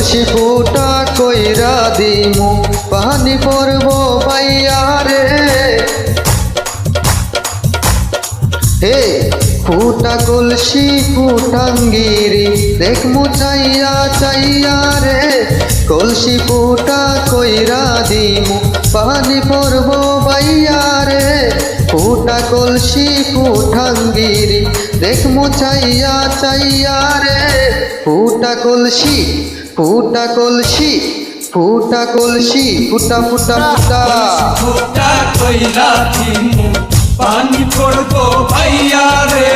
কলসি ফুটা কইরা দিমু পানি পড়ব বাইয়া রে। হে ফুটা কলসি ফুটাঙ্গিরি দেখমু চাইয়া চাইয়া রে। কলসি ফুটা কইরা দিমু পানি পড়ব বাইয়া রে। ফুটা কলসি ফুটাঙ্গিরি দেখমু চাইয়া চাইয়া রে। ফুটা কলসি ফুটা কলসি ফুটা কলসি ফুটা ফুটা ফুটা ফুটা কইরা দিমু পানি পড়বো ভাইয়া রে।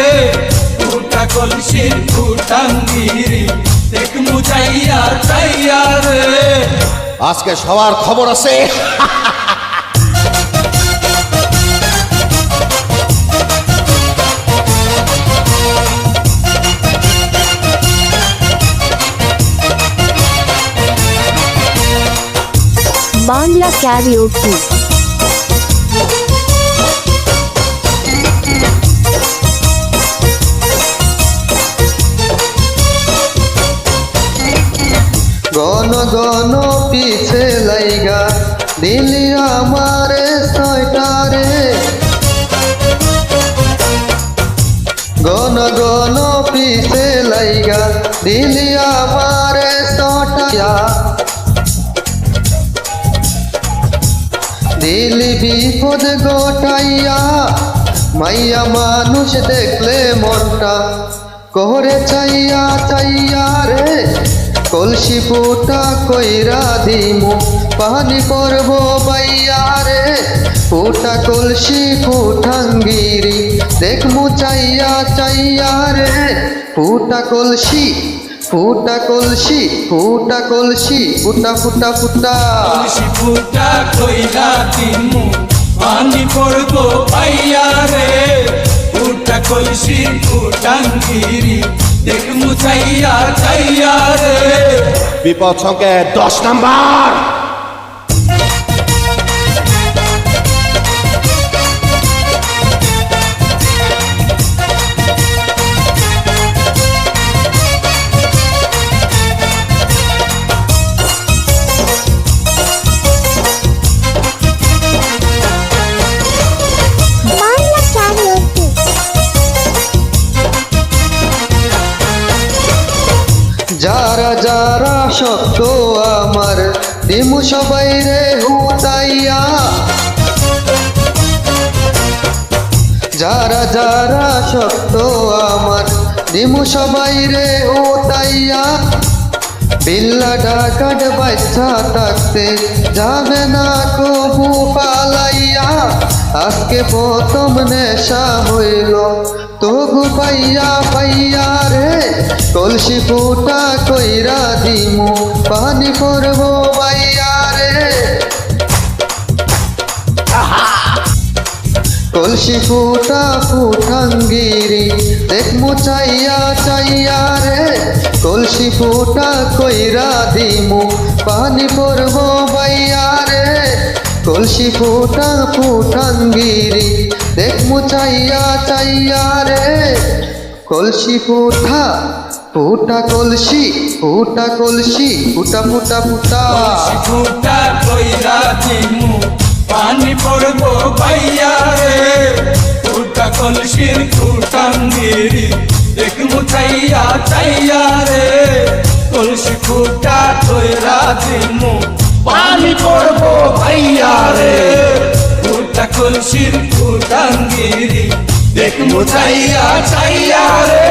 ফুটা কলসির ফুটাঙ্গিরি দেখমু চাইয়া চাইয়া রে। আজকে সবার খবর আছে। বাংলা ক্যারিওকে। গণ গণ পিছে লাইগা দিলি আমারে ছয়টারে। গণ গণ পিছে লাইগা দিলি আমারে ছয়টা। দিলি বিপদ গোটাইয়া মাইয়া মানুষ দেখলে মনটা করে চাইয়া চাইয়া রে। কলসি ফুটা কইরা দিমু পানি পড়ব বাইয়া রে। ফুটা কলসি ফুটাঙ্গিরি দেখমু চাইয়া চাইয়া রে। ফুটা কলসি ফুটা কলসি ফুটা কলসি ফুটা ফুটা ফুটা কলসি ফুটা কইরা দিমু পানি পড়বো ভাইয়া রে। ফুটা কলসির ফুটাঙ্গিরি দেখমু চাইয়া চাইয়া রে। বিপদ সংকেত 10 নাম্বার। বাংলা ক্যারিওকে। যারা যারা শক্ত আমার দিমু সবাই রে হুতাইয়া। যারা যারা শক্ত আমার দিমু সবাই রে হুতাইয়া। বিল্লা ডাকাত বাচ্চা থাকতে যাবে না কবু পালাইয়া। আজকে প্রথম নেশা হইল তবু পাইয়া পাইয়া রে। কলসি ফুটা কইরা দিমু পানি পড়ব বাইয়া রে। কলসি ফুটা ফুটাঙ্গিরি দেখমু চাইয়া চাইয়া রে। কলসি ফুটা কইরা দিমু পানি পড়ব বাইয়া রে। কলসি ফুটা ফুটাঙ্গিরি দেখমু চাইয়া চাইয়া রে। কলসি ফুটা ফুটা কলসি ফুটা কলসি ফুটা ফুটা ফুটা কলসি ফুটা কইরা দিমু পানি পড়বো ভাইয়া রে। ফুটা কলসির ফুটাঙ্গিরি দেখমু চাইয়া চাইয়া রে। কলসি ফুটা কইরা দিমু পানি পড়বো ভাইয়া রে। ফুটা কলসির ফুটাঙ্গিরি দেখমু চাইয়া চাইয়া রে।